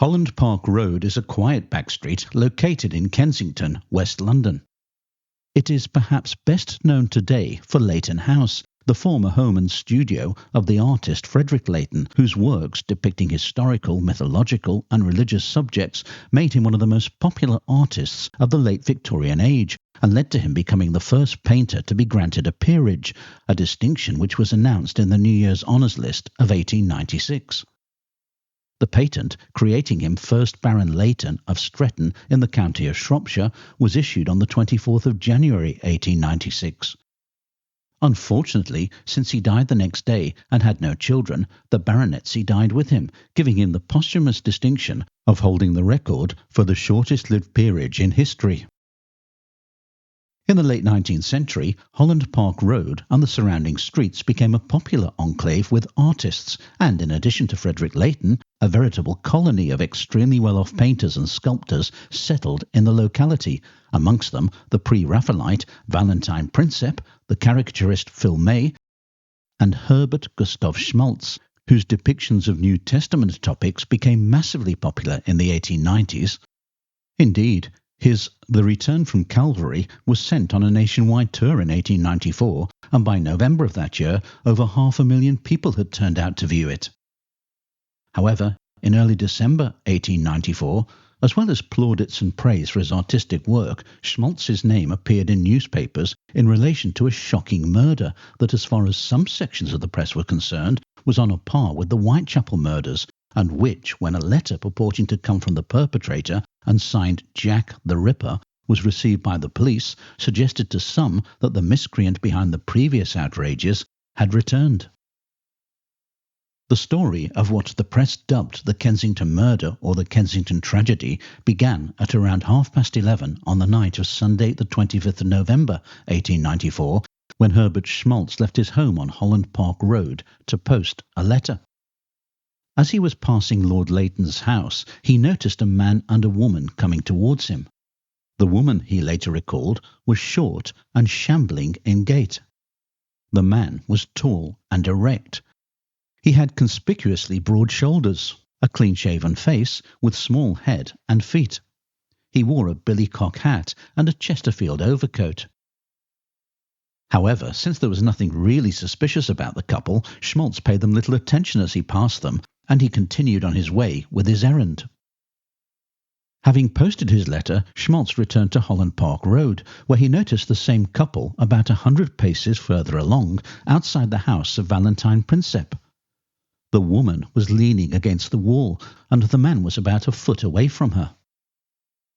Holland Park Road is a quiet back street located in Kensington, West London. It is perhaps best known today for Leighton House, the former home and studio of the artist Frederick Leighton, whose works depicting historical, mythological and religious subjects made him one of the most popular artists of the late Victorian age and led to him becoming the first painter to be granted a peerage, a distinction which was announced in the New Year's Honours List of 1896. The patent, creating him first Baron Leighton of Stretton in the county of Shropshire, was issued on the 24th of January 1896. Unfortunately, since he died the next day and had no children, the baronetcy died with him, giving him the posthumous distinction of holding the record for the shortest-lived peerage in history. In the late 19th century, Holland Park Road and the surrounding streets became a popular enclave with artists and, in addition to Frederick Leighton, a veritable colony of extremely well-off painters and sculptors settled in the locality, amongst them the pre-Raphaelite Valentine Princeps, the caricaturist Phil May, and Herbert Gustav Schmalz, whose depictions of New Testament topics became massively popular in the 1890s. Indeed, his The Return from Calvary was sent on a nationwide tour in 1894, and by November of that year, over 500,000 people had turned out to view it. However, in early December 1894, as well as plaudits and praise for his artistic work, Schmalz's name appeared in newspapers in relation to a shocking murder that, as far as some sections of the press were concerned, was on a par with the Whitechapel murders, and which, when a letter purporting to come from the perpetrator and signed Jack the Ripper was received by the police, suggested to some that the miscreant behind the previous outrages had returned. The story of what the press dubbed the Kensington murder or the Kensington tragedy began at around 11:30 on the night of Sunday the 25th of November 1894, when Herbert Schmalz left his home on Holland Park Road to post a letter. As he was passing Lord Leighton's house, he noticed a man and a woman coming towards him. The woman, he later recalled, was short and shambling in gait. The man was tall and erect. He had conspicuously broad shoulders, a clean-shaven face with small head and feet. He wore a billycock hat and a Chesterfield overcoat. However, since there was nothing really suspicious about the couple, Schmalz paid them little attention as he passed them, and he continued on his way with his errand. Having posted his letter, Schmalz returned to Holland Park Road, where he noticed the same couple about 100 paces further along, outside the house of Valentine Princeps. The woman was leaning against the wall, and the man was about a foot away from her.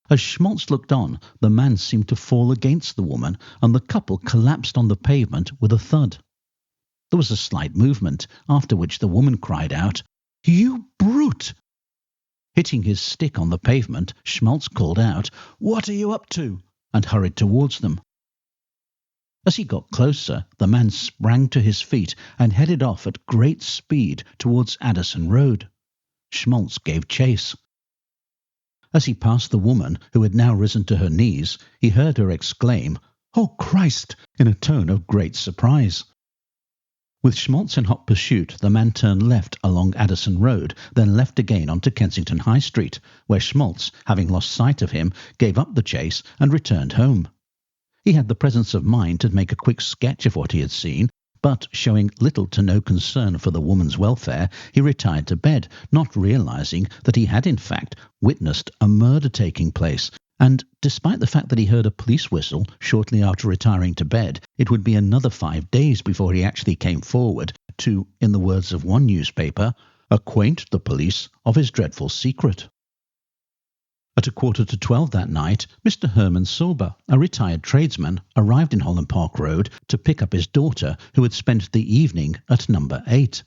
As Schmalz looked on, the man seemed to fall against the woman, and the couple collapsed on the pavement with a thud. There was a slight movement, after which the woman cried out, "You brute!" Hitting his stick on the pavement, Schmalz called out, "What are you up to?" and hurried towards them. As he got closer, the man sprang to his feet and headed off at great speed towards Addison Road. Schmalz gave chase. As he passed the woman, who had now risen to her knees, he heard her exclaim, "Oh, Christ!" in a tone of great surprise. With Schmalz in hot pursuit, the man turned left along Addison Road, then left again onto Kensington High Street, where Schmalz, having lost sight of him, gave up the chase and returned home. He had the presence of mind to make a quick sketch of what he had seen, but, showing little to no concern for the woman's welfare, he retired to bed, not realizing that he had in fact witnessed a murder taking place, and, despite the fact that he heard a police whistle shortly after retiring to bed, it would be another 5 days before he actually came forward to, in the words of one newspaper, acquaint the police of his dreadful secret. At 11:45 that night, Mr. Herman Sorber, a retired tradesman, arrived in Holland Park Road to pick up his daughter, who had spent the evening at number 8.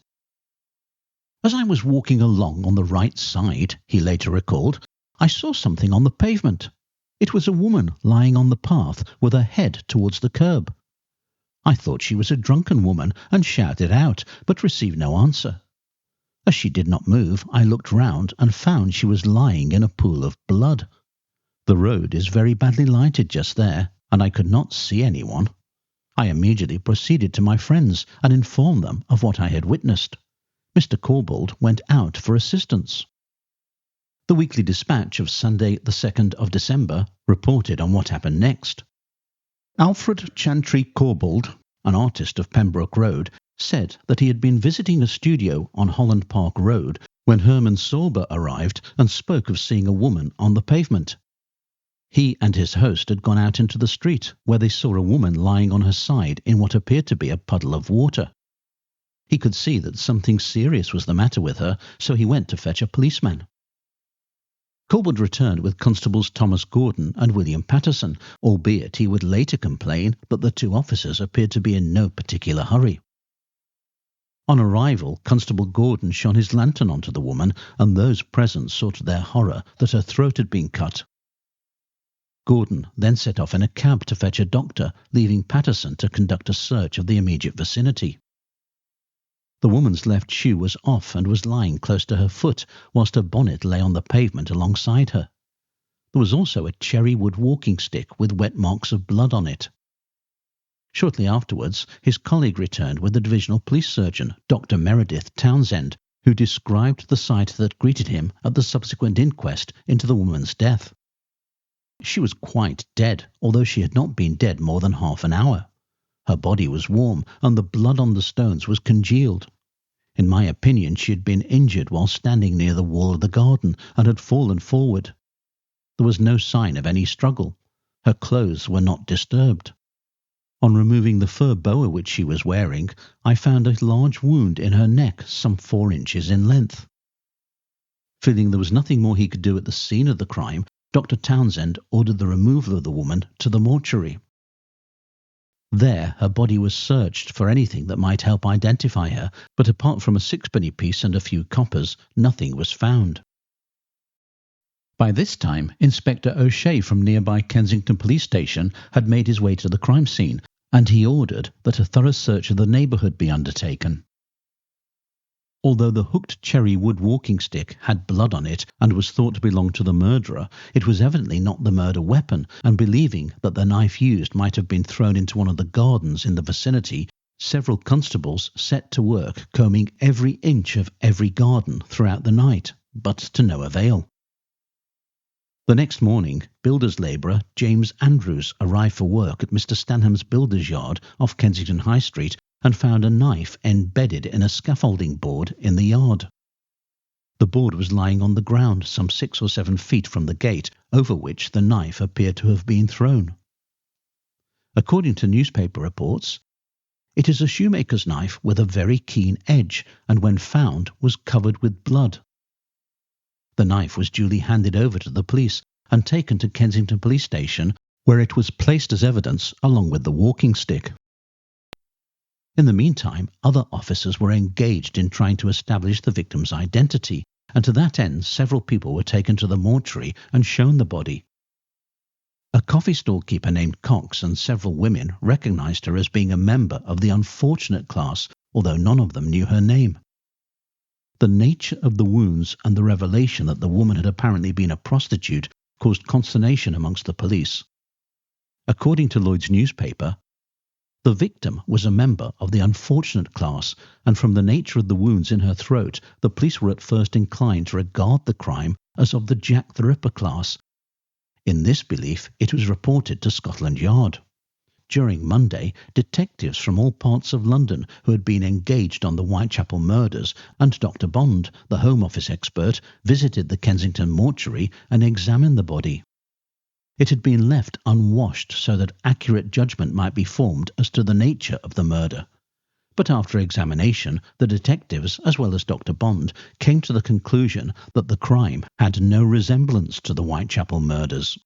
"As I was walking along on the right side," he later recalled, "I saw something on the pavement. It was a woman lying on the path with her head towards the curb. I thought she was a drunken woman and shouted out, but received no answer. As she did not move, I looked round and found she was lying in a pool of blood. The road is very badly lighted just there, and I could not see anyone. I immediately proceeded to my friends and informed them of what I had witnessed. Mr. Corbould went out for assistance." The The Weekly Dispatch of Sunday the 2nd of December reported on what happened next. Alfred Chantry Corbould, an artist of Pembroke Road, said that he had been visiting a studio on Holland Park Road when Herman Sorber arrived and spoke of seeing a woman on the pavement. He and his host had gone out into the street, where they saw a woman lying on her side in what appeared to be a puddle of water. He could see that something serious was the matter with her, so he went to fetch a policeman. Corbould returned with Constables Thomas Gordon and William Patterson, albeit he would later complain that the two officers appeared to be in no particular hurry. On arrival, Constable Gordon shone his lantern onto the woman, and those present saw to their horror that her throat had been cut. Gordon then set off in a cab to fetch a doctor, leaving Patterson to conduct a search of the immediate vicinity. The woman's left shoe was off and was lying close to her foot, whilst her bonnet lay on the pavement alongside her. There was also a cherry wood walking stick with wet marks of blood on it. Shortly afterwards, his colleague returned with the divisional police surgeon, Dr. Meredith Townsend, who described the sight that greeted him at the subsequent inquest into the woman's death. She was quite dead, although she had not been dead more than half an hour. Her body was warm, and the blood on the stones was congealed. In my opinion, she had been injured while standing near the wall of the garden and had fallen forward. There was no sign of any struggle. Her clothes were not disturbed. On removing the fur boa which she was wearing, I found a large wound in her neck some 4 inches in length. Feeling there was nothing more he could do at the scene of the crime, Dr. Townsend ordered the removal of the woman to the mortuary. There, her body was searched for anything that might help identify her, but apart from a 6-penny piece and a few coppers, nothing was found. By this time, Inspector O'Shea from nearby Kensington Police Station had made his way to the crime scene, and he ordered that a thorough search of the neighbourhood be undertaken. Although the hooked cherry wood walking stick had blood on it and was thought to belong to the murderer, it was evidently not the murder weapon, and believing that the knife used might have been thrown into one of the gardens in the vicinity, several constables set to work combing every inch of every garden throughout the night, but to no avail. The next morning, builder's labourer James Andrews arrived for work at Mr. Stanham's builder's yard off Kensington High Street and found a knife embedded in a scaffolding board in the yard. The board was lying on the ground some 6 or 7 feet from the gate, over which the knife appeared to have been thrown. According to newspaper reports, it is a shoemaker's knife with a very keen edge, and when found was covered with blood. The knife was duly handed over to the police and taken to Kensington Police Station, where it was placed as evidence along with the walking stick. In the meantime, other officers were engaged in trying to establish the victim's identity, and to that end several people were taken to the mortuary and shown the body. A coffee stall keeper named Cox and several women recognised her as being a member of the unfortunate class, although none of them knew her name. The nature of the wounds and the revelation that the woman had apparently been a prostitute caused consternation amongst the police. According to Lloyd's newspaper, the victim was a member of the unfortunate class, and from the nature of the wounds in her throat, the police were at first inclined to regard the crime as of the Jack the Ripper class. In this belief, it was reported to Scotland Yard. During Monday, detectives from all parts of London who had been engaged on the Whitechapel murders and Dr. Bond, the Home Office expert, visited the Kensington mortuary and examined the body. It had been left unwashed so that accurate judgment might be formed as to the nature of the murder. But after examination, the detectives, as well as Dr. Bond, came to the conclusion that the crime had no resemblance to the Whitechapel murders.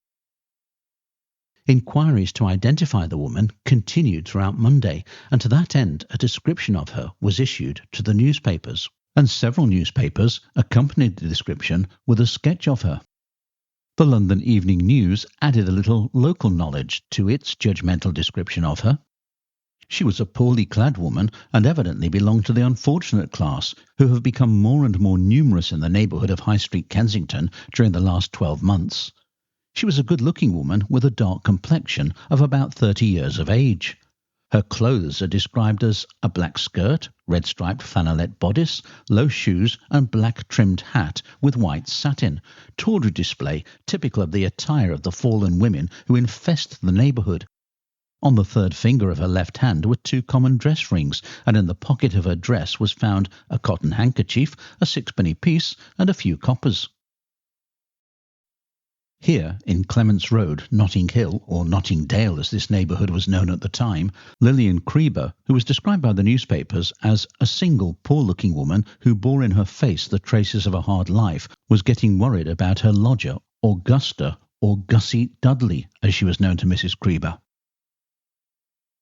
Inquiries to identify the woman continued throughout Monday, and to that end a description of her was issued to the newspapers, and several newspapers accompanied the description with a sketch of her. The London Evening News added a little local knowledge to its judgmental description of her. She was a poorly clad woman and evidently belonged to the unfortunate class, who have become more and more numerous in the neighbourhood of High Street, Kensington, during the last 12 months. She was a good-looking woman with a dark complexion of about 30 years of age. Her clothes are described as a black skirt, red-striped flannelette bodice, low shoes and black-trimmed hat with white satin, tawdry display typical of the attire of the fallen women who infest the neighbourhood. On the third finger of her left hand were 2 common dress rings, and in the pocket of her dress was found a cotton handkerchief, a 6-penny piece, and a few coppers. Here, in Clements Road, Notting Hill, or Nottingdale as this neighbourhood was known at the time, Lillian Creeber, who was described by the newspapers as a single, poor-looking woman who bore in her face the traces of a hard life, was getting worried about her lodger, Augusta, or Gussie Dudley, as she was known to Mrs. Creeber.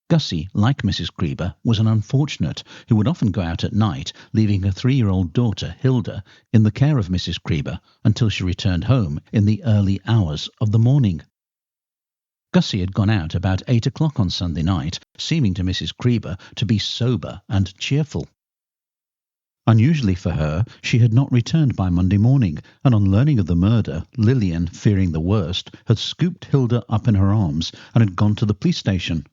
Gussie, like Mrs. Creeber, was an unfortunate who would often go out at night, leaving her 3-year-old daughter, Hilda, in the care of Mrs. Creeber until she returned home in the early hours of the morning. Gussie had gone out about 8 o'clock on Sunday night, seeming to Mrs. Creeber to be sober and cheerful. Unusually for her, she had not returned by Monday morning, and on learning of the murder, Lillian, fearing the worst, had scooped Hilda up in her arms and had gone to the police station.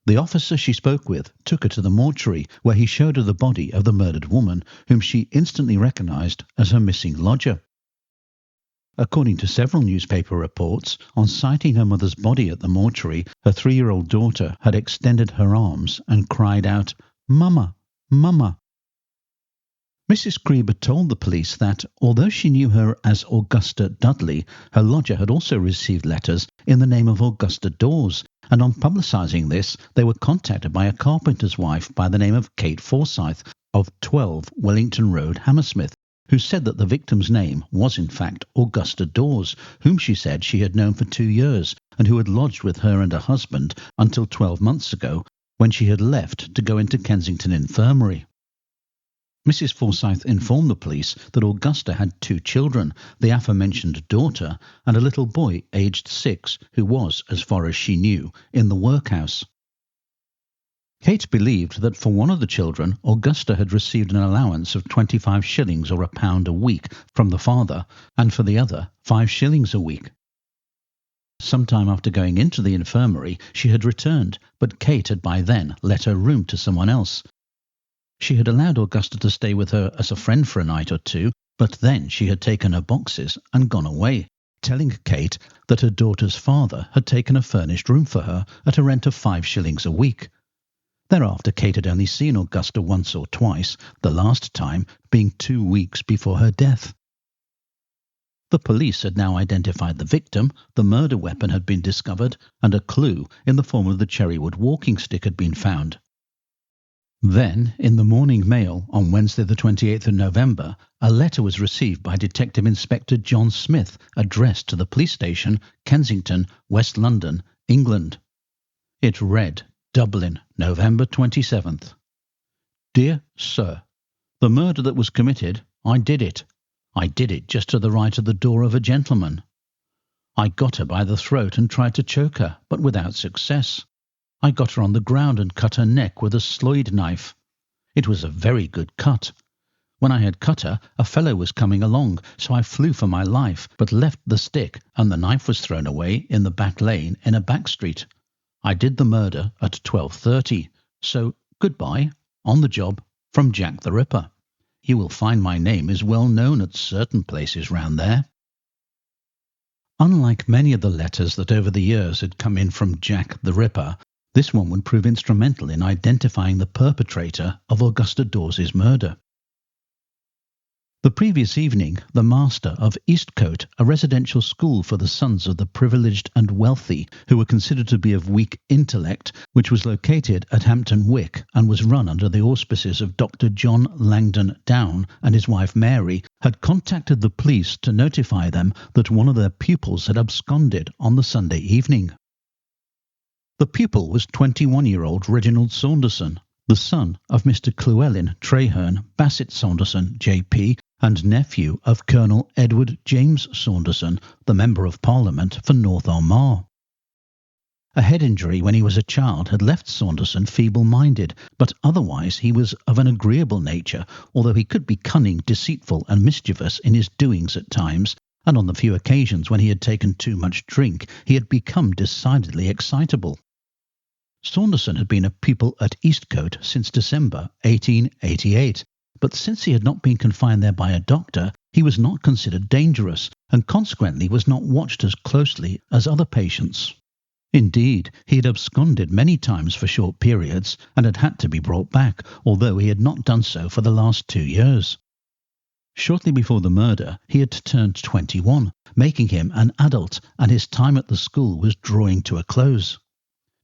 The officer she spoke with took her to the mortuary, where he showed her the body of the murdered woman, whom she instantly recognised as her missing lodger. According to several newspaper reports, on sighting her mother's body at the mortuary, her 3-year-old daughter had extended her arms and cried out, "Mama, Mama." Mrs. Creeber told the police that, although she knew her as Augusta Dudley, her lodger had also received letters in the name of Augusta Dawes, and on publicising this, they were contacted by a carpenter's wife by the name of Kate Forsyth of 12 Wellington Road, Hammersmith, who said that the victim's name was in fact Augusta Dawes, whom she said she had known for 2 years and who had lodged with her and her husband until 12 months ago, when she had left to go into Kensington Infirmary. Mrs. Forsyth informed the police that Augusta had 2 children, the aforementioned daughter and a little boy aged 6 who was, as far as she knew, in the workhouse. Kate believed that for one of the children, Augusta had received an allowance of 25 shillings or £1 a week from the father, and for the other 5 shillings a week. Some time after going into the infirmary, she had returned, but Kate had by then let her room to someone else. She had allowed Augusta to stay with her as a friend for a night or 2, but then she had taken her boxes and gone away, telling Kate that her daughter's father had taken a furnished room for her at a rent of 5 shillings a week. Thereafter Kate had only seen Augusta once or twice, the last time being 2 weeks before her death. The police had now identified the victim, the murder weapon had been discovered, and a clue in the form of the cherrywood walking stick had been found. Then, in the Morning Mail on Wednesday the 28th of November, a letter was received by Detective Inspector John Smith, addressed to the police station, Kensington, West London, England. It read, Dublin, November 27th. Dear Sir, the murder that was committed, I did it. I did it just to the right of the door of a gentleman. I got her by the throat and tried to choke her, but without success. I got her on the ground and cut her neck with a sloyd knife. It was a very good cut. When I had cut her, a fellow was coming along, so I flew for my life, but left the stick, and the knife was thrown away in the back lane in a back street. I did the murder at 12:30. So, goodbye, on the job, from Jack the Ripper. You will find my name is well known at certain places round there. Unlike many of the letters that over the years had come in from Jack the Ripper, this one would prove instrumental in identifying the perpetrator of Augusta Dawes' murder. The previous evening, the master of Eastcote, a residential school for the sons of the privileged and wealthy who were considered to be of weak intellect, which was located at Hampton Wick and was run under the auspices of Dr. John Langdon Down and his wife Mary, had contacted the police to notify them that one of their pupils had absconded on the Sunday evening. The pupil was 21-year-old Reginald Saunderson, the son of Mr. Llewellyn Traherne Bassett Saunderson, J.P., and nephew of Colonel Edward James Saunderson, the Member of Parliament for North Armagh. A head injury when he was a child had left Saunderson feeble-minded, but otherwise he was of an agreeable nature, although he could be cunning, deceitful and mischievous in his doings at times, and on the few occasions when he had taken too much drink he had become decidedly excitable. Saunderson had been a pupil at Eastcote since December 1888, but since he had not been confined there by a doctor, he was not considered dangerous and consequently was not watched as closely as other patients. Indeed, he had absconded many times for short periods and had had to be brought back, although he had not done so for the last 2 years. Shortly before the murder, he had turned 21, making him an adult, and his time at the school was drawing to a close.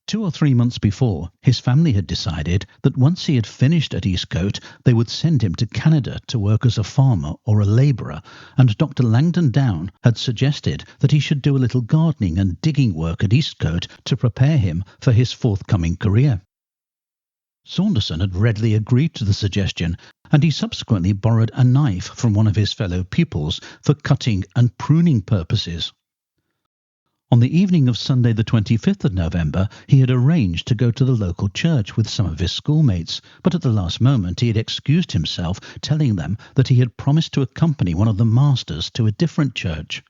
2 or 3 months before, his family had decided that once he had finished at Eastcote, they would send him to Canada to work as a farmer or a labourer, and Dr. Langdon Down had suggested that he should do a little gardening and digging work at Eastcote to prepare him for his forthcoming career. Saunderson had readily agreed to the suggestion, and he subsequently borrowed a knife from one of his fellow pupils for cutting and pruning purposes. On the evening of Sunday the 25th of November, he had arranged to go to the local church with some of his schoolmates, but at the last moment he had excused himself, telling them that he had promised to accompany one of the masters to a different church.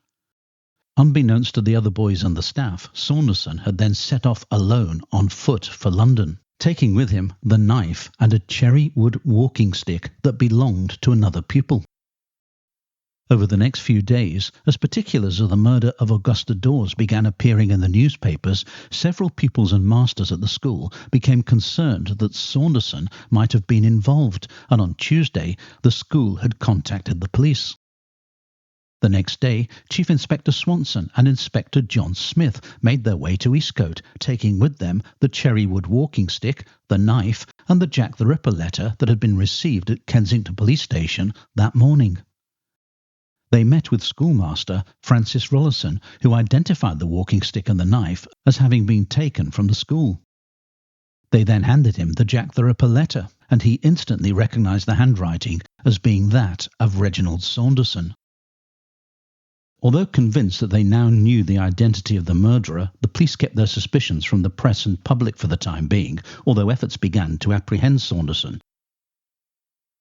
Unbeknownst to the other boys and the staff, Saunderson had then set off alone on foot for London, taking with him the knife and a cherry wood walking stick that belonged to another pupil. Over the next few days, as particulars of the murder of Augusta Dawes began appearing in the newspapers, several pupils and masters at the school became concerned that Saunderson might have been involved, and on Tuesday the school had contacted the police. The next day, Chief Inspector Swanson and Inspector John Smith made their way to Eastcote, taking with them the cherrywood walking stick, the knife, and the Jack the Ripper letter that had been received at Kensington Police Station that morning. They met with schoolmaster Francis Rollison, who identified the walking stick and the knife as having been taken from the school. They then handed him the Jack the Ripper letter, and he instantly recognised the handwriting as being that of Reginald Saunderson. Although convinced that they now knew the identity of the murderer, the police kept their suspicions from the press and public for the time being, although efforts began to apprehend Saunderson.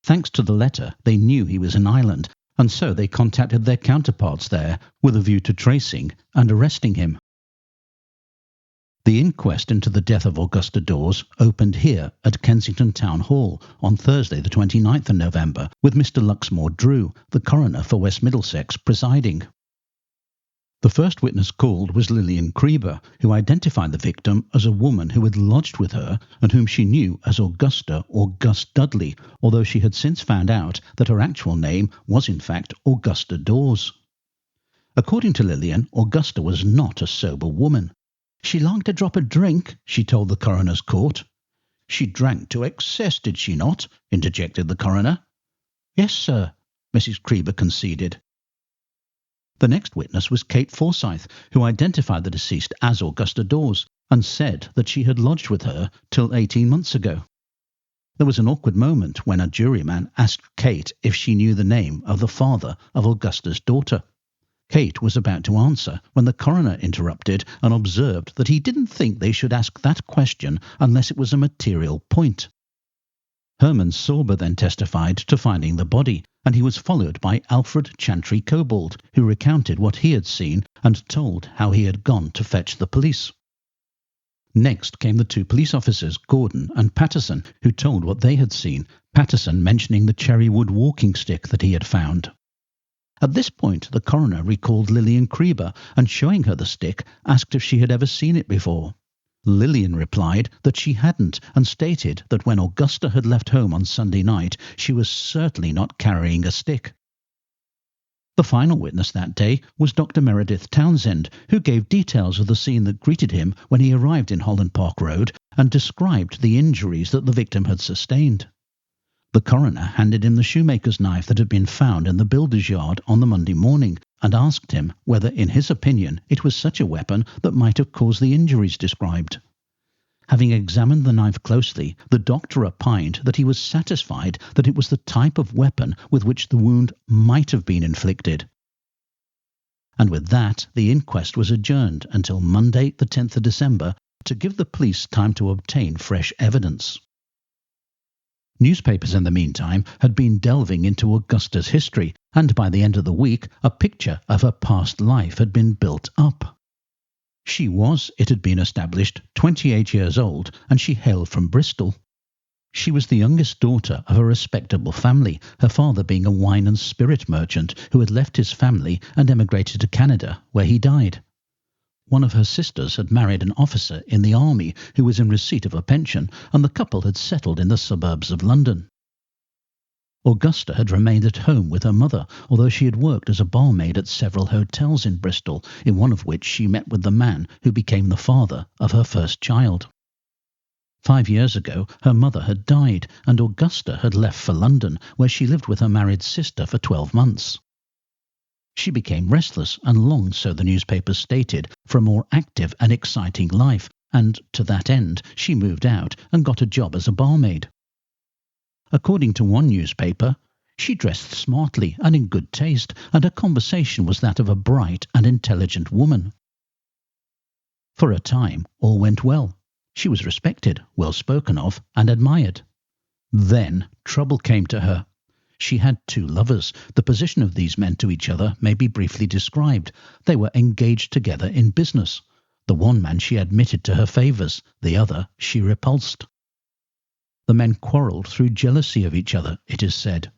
Thanks to the letter, they knew he was in Ireland, and so they contacted their counterparts there with a view to tracing and arresting him. The inquest into the death of Augusta Dawes opened here at Kensington Town Hall on Thursday the 29th of November, with Mr. Luxmore Drew, the coroner for West Middlesex, presiding. The first witness called was Lillian Creeber, who identified the victim as a woman who had lodged with her and whom she knew as Augusta or Gus Dudley, although she had since found out that her actual name was in fact Augusta Dawes. According to Lillian, Augusta was not a sober woman. "She longed to drop a drink," she told the coroner's court. "She drank to excess, did she not?" interjected the coroner. "Yes, sir," Mrs. Creeber conceded. The next witness was Kate Forsyth, who identified the deceased as Augusta Dawes and said that she had lodged with her till 18 months ago. There was an awkward moment when a juryman asked Kate if she knew the name of the father of Augusta's daughter. Kate was about to answer when the coroner interrupted and observed that he didn't think they should ask that question unless it was a material point. Herman Sorber then testified to finding the body, and he was followed by Alfred Chantry Cobold, who recounted what he had seen and told how he had gone to fetch the police. Next came the 2 police officers, Gordon and Patterson, who told what they had seen, Patterson mentioning the cherrywood walking stick that he had found. At this point, the coroner recalled Lillian Creeber and, showing her the stick, asked if she had ever seen it before. Lillian replied that she hadn't and stated that when Augusta had left home on Sunday night, she was certainly not carrying a stick. The final witness that day was Dr. Meredith Townsend, who gave details of the scene that greeted him when he arrived in Holland Park Road and described the injuries that the victim had sustained. The coroner handed him the shoemaker's knife that had been found in the builder's yard on the Monday morning and asked him whether, in his opinion, it was such a weapon that might have caused the injuries described. Having examined the knife closely, the doctor opined that he was satisfied that it was the type of weapon with which the wound might have been inflicted. And with that, the inquest was adjourned until Monday, the 10th of December, to give the police time to obtain fresh evidence. Newspapers in the meantime had been delving into Augusta's history, and by the end of the week a picture of her past life had been built up. She was, it had been established, 28 years old, and she hailed from Bristol. She was the youngest daughter of a respectable family, her father being a wine and spirit merchant who had left his family and emigrated to Canada, where he died. One of her sisters had married an officer in the army who was in receipt of a pension, and the couple had settled in the suburbs of London. Augusta had remained at home with her mother, although she had worked as a barmaid at several hotels in Bristol, in one of which she met with the man who became the father of her first child. 5 years ago, her mother had died, and Augusta had left for London, where she lived with her married sister for 12 months. She became restless and longed, so the newspapers stated, for a more active and exciting life, and to that end she moved out and got a job as a barmaid. According to one newspaper, she dressed smartly and in good taste, and her conversation was that of a bright and intelligent woman. For a time, all went well. She was respected, well spoken of, and admired. Then trouble came to her. She had 2 lovers. The position of these men to each other may be briefly described. They were engaged together in business. The one man she admitted to her favours, the other she repulsed. The men quarrelled through jealousy of each other, it is said.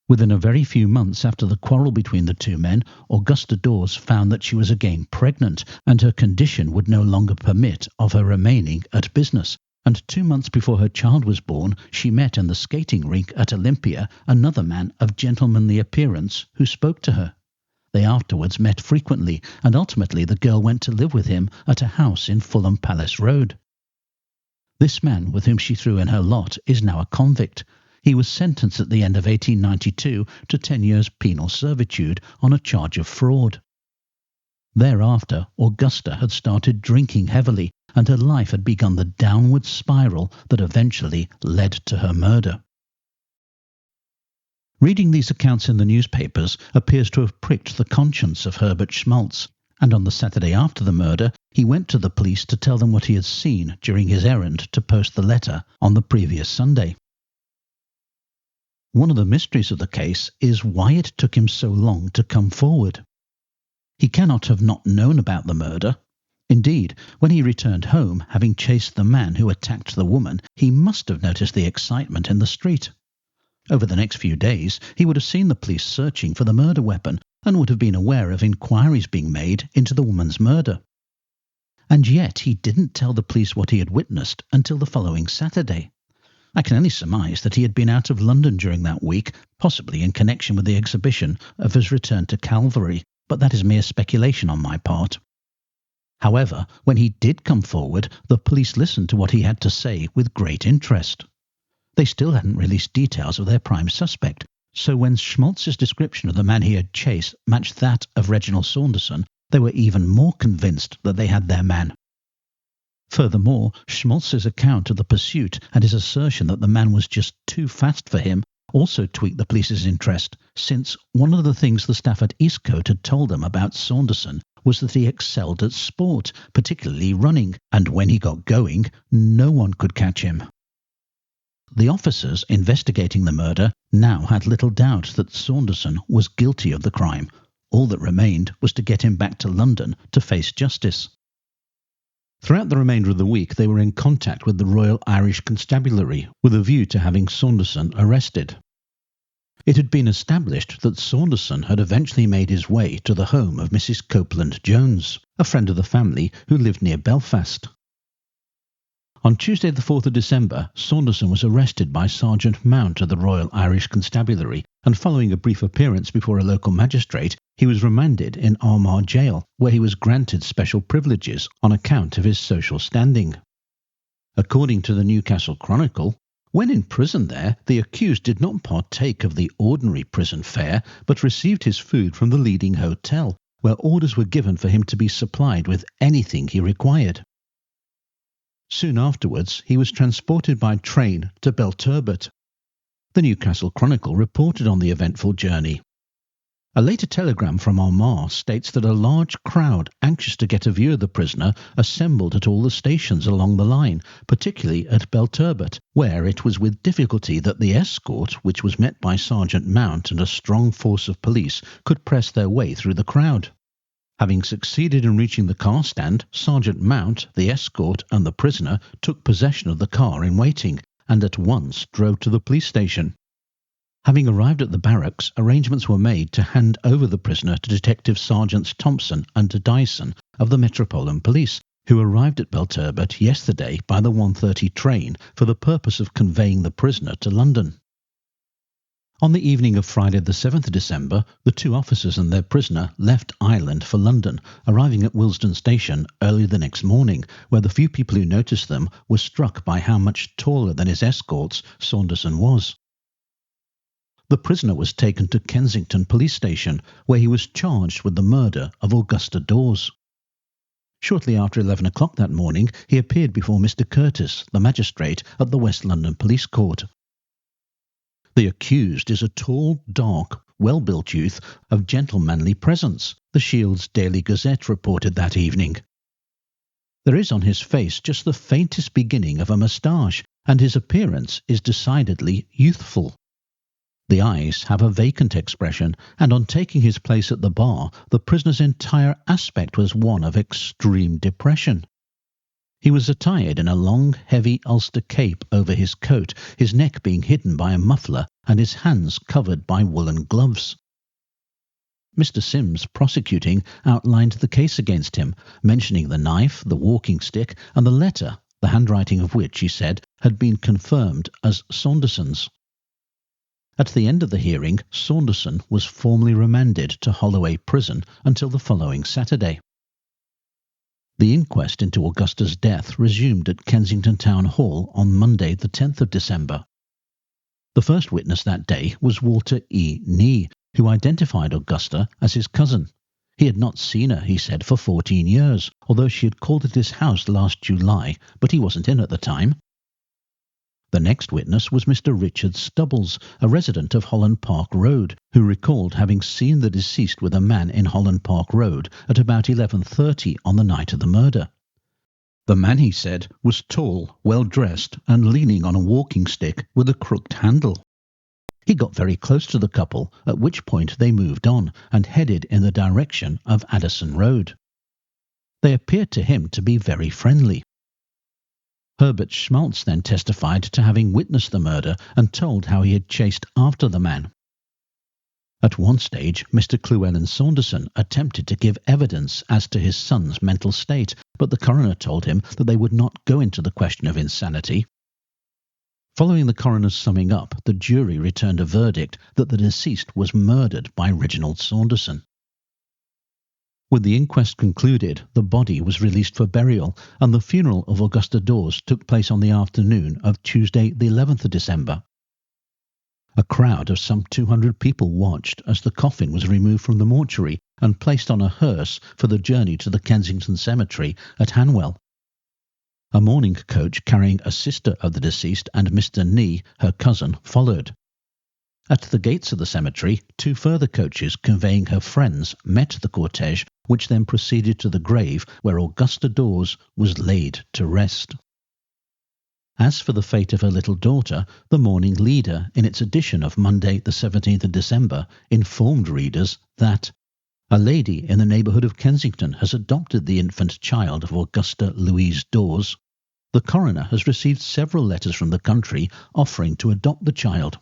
Within a very few months after the quarrel between the 2 men, Augusta Dawes found that she was again pregnant, and her condition would no longer permit of her remaining at business. And 2 months before her child was born, she met in the skating rink at Olympia another man of gentlemanly appearance who spoke to her. They afterwards met frequently, and ultimately the girl went to live with him at a house in Fulham Palace Road. This man with whom she threw in her lot is now a convict. He was sentenced at the end of 1892 to 10 years penal servitude on a charge of fraud. Thereafter, Augusta had started drinking heavily, and her life had begun the downward spiral that eventually led to her murder. Reading these accounts in the newspapers appears to have pricked the conscience of Herbert Schmalz, and on the Saturday after the murder, he went to the police to tell them what he had seen during his errand to post the letter on the previous Sunday. One of the mysteries of the case is why it took him so long to come forward. He cannot have not known about the murder. Indeed, when he returned home, having chased the man who attacked the woman, he must have noticed the excitement in the street. Over the next few days, he would have seen the police searching for the murder weapon and would have been aware of inquiries being made into the woman's murder. And yet he didn't tell the police what he had witnessed until the following Saturday. I can only surmise that he had been out of London during that week, possibly in connection with the exhibition of his return to Calvary, but that is mere speculation on my part. However, when he did come forward, the police listened to what he had to say with great interest. They still hadn't released details of their prime suspect, so when Schmalz's description of the man he had chased matched that of Reginald Saunderson, they were even more convinced that they had their man. Furthermore, Schmalz's account of the pursuit and his assertion that the man was just too fast for him also tweaked the police's interest, since one of the things the staff at Eastcote had told them about Saunderson was that he excelled at sport, particularly running, and when he got going, no one could catch him. The officers investigating the murder now had little doubt that Saunderson was guilty of the crime. All that remained was to get him back to London to face justice. Throughout the remainder of the week, they were in contact with the Royal Irish Constabulary with a view to having Saunderson arrested. It had been established that Saunderson had eventually made his way to the home of Mrs. Copeland Jones, a friend of the family who lived near Belfast. On Tuesday the 4th of December, Saunderson was arrested by Sergeant Mount of the Royal Irish Constabulary, and following a brief appearance before a local magistrate, he was remanded in Armagh Jail, where he was granted special privileges on account of his social standing. According to the Newcastle Chronicle, when in prison there, the accused did not partake of the ordinary prison fare, but received his food from the leading hotel, where orders were given for him to be supplied with anything he required. Soon afterwards, he was transported by train to Belturbet. The Newcastle Chronicle reported on the eventful journey. A later telegram from Armagh states that a large crowd anxious to get a view of the prisoner assembled at all the stations along the line, particularly at Belturbet, where it was with difficulty that the escort, which was met by Sergeant Mount and a strong force of police, could press their way through the crowd. Having succeeded in reaching the car stand, Sergeant Mount, the escort, and the prisoner took possession of the car in waiting and at once drove to the police station. Having arrived at the barracks, arrangements were made to hand over the prisoner to Detective Sergeants Thompson and Dyson of the Metropolitan Police, who arrived at Belturbet yesterday by the 1:30 train for the purpose of conveying the prisoner to London. On the evening of Friday the 7th December, the two officers and their prisoner left Ireland for London, arriving at Willesden Station early the next morning, where the few people who noticed them were struck by how much taller than his escorts Saunderson was. The prisoner was taken to Kensington police station, where he was charged with the murder of Augusta Dawes. Shortly after 11 o'clock that morning, he appeared before Mr. Curtis, the magistrate at the West London Police Court. The accused is a tall, dark, well-built youth of gentlemanly presence, the Shield's Daily Gazette reported that evening. There is on his face just the faintest beginning of a moustache, and his appearance is decidedly youthful. The eyes have a vacant expression, and on taking his place at the bar, the prisoner's entire aspect was one of extreme depression. He was attired in a long, heavy Ulster cape over his coat, his neck being hidden by a muffler and his hands covered by woolen gloves. Mr. Sims, prosecuting, outlined the case against him, mentioning the knife, the walking stick, and the letter, the handwriting of which, he said, had been confirmed as Saunderson's. At the end of the hearing, Saunderson was formally remanded to Holloway Prison until the following Saturday. The inquest into Augusta's death resumed at Kensington Town Hall on Monday the 10th of December. The first witness that day was Walter E. Nee, who identified Augusta as his cousin. He had not seen her, he said, for 14 years, although she had called at his house last July, but he wasn't in at the time. The next witness was Mr. Richard Stubbles, a resident of Holland Park Road, who recalled having seen the deceased with a man in Holland Park Road at about 11:30 on the night of the murder. The man, he said, was tall, well-dressed, and leaning on a walking stick with a crooked handle. He got very close to the couple, at which point they moved on and headed in the direction of Addison Road. They appeared to him to be very friendly. Herbert Schmalz then testified to having witnessed the murder and told how he had chased after the man. At one stage, Mr. Llewellyn Saunderson attempted to give evidence as to his son's mental state, but the coroner told him that they would not go into the question of insanity. Following the coroner's summing up, the jury returned a verdict that the deceased was murdered by Reginald Saunderson. With the inquest concluded, the body was released for burial, and the funeral of Augusta Dawes took place on the afternoon of Tuesday the 11th of December. A crowd of some 200 people watched as the coffin was removed from the mortuary and placed on a hearse for the journey to the Kensington Cemetery at Hanwell. A mourning coach carrying a sister of the deceased and Mr. Nee, her cousin, followed. At the gates of the cemetery, two further coaches conveying her friends met the cortege, which then proceeded to the grave where Augusta Dawes was laid to rest. As for the fate of her little daughter, the Morning Leader, in its edition of Monday the 17th of December, informed readers that a lady in the neighbourhood of Kensington has adopted the infant child of Augusta Louise Dawes. The coroner has received several letters from the country offering to adopt the child.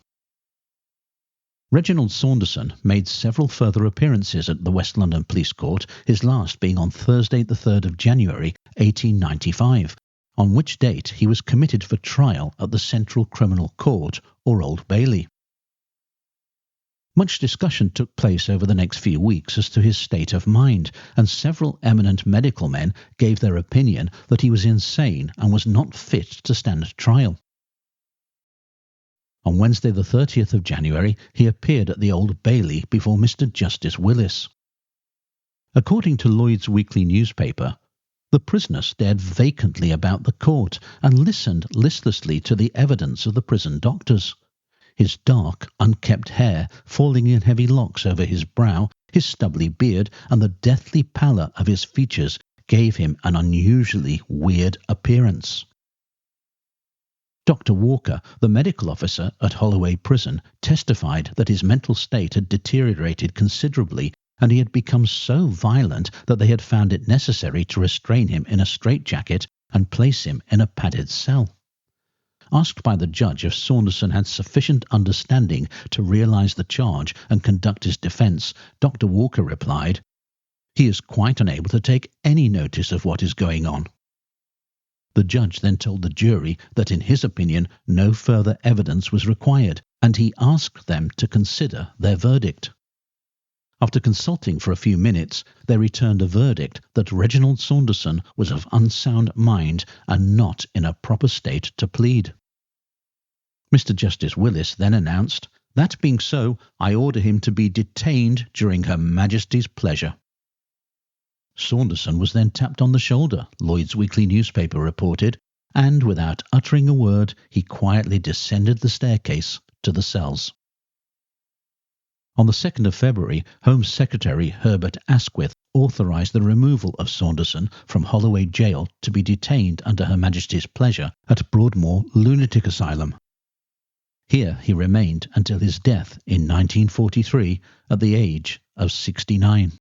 Reginald Saunderson made several further appearances at the West London Police Court, his last being on Thursday the 3rd of January 1895, on which date he was committed for trial at the Central Criminal Court, or Old Bailey. Much discussion took place over the next few weeks as to his state of mind, and several eminent medical men gave their opinion that he was insane and was not fit to stand trial. On Wednesday the 30th of January, he appeared at the Old Bailey before Mr. Justice Willis. According to Lloyd's Weekly newspaper, the prisoner stared vacantly about the court and listened listlessly to the evidence of the prison doctors. His dark, unkempt hair falling in heavy locks over his brow, his stubbly beard, and the deathly pallor of his features gave him an unusually weird appearance. Dr. Walker, the medical officer at Holloway Prison, testified that his mental state had deteriorated considerably and he had become so violent that they had found it necessary to restrain him in a straitjacket and place him in a padded cell. Asked by the judge if Saunderson had sufficient understanding to realise the charge and conduct his defence, Dr. Walker replied, "He is quite unable to take any notice of what is going on." The judge then told the jury that in his opinion no further evidence was required, and he asked them to consider their verdict. After consulting for a few minutes, they returned a verdict that Reginald Saunderson was of unsound mind and not in a proper state to plead. Mr. Justice Willis then announced, "That being so, I order him to be detained during Her Majesty's pleasure." Saunderson was then tapped on the shoulder, Lloyd's Weekly newspaper reported, and without uttering a word, he quietly descended the staircase to the cells. On the 2nd of February, Home Secretary Herbert Asquith authorised the removal of Saunderson from Holloway Gaol to be detained under Her Majesty's pleasure at Broadmoor Lunatic Asylum. Here he remained until his death in 1943 at the age of 69.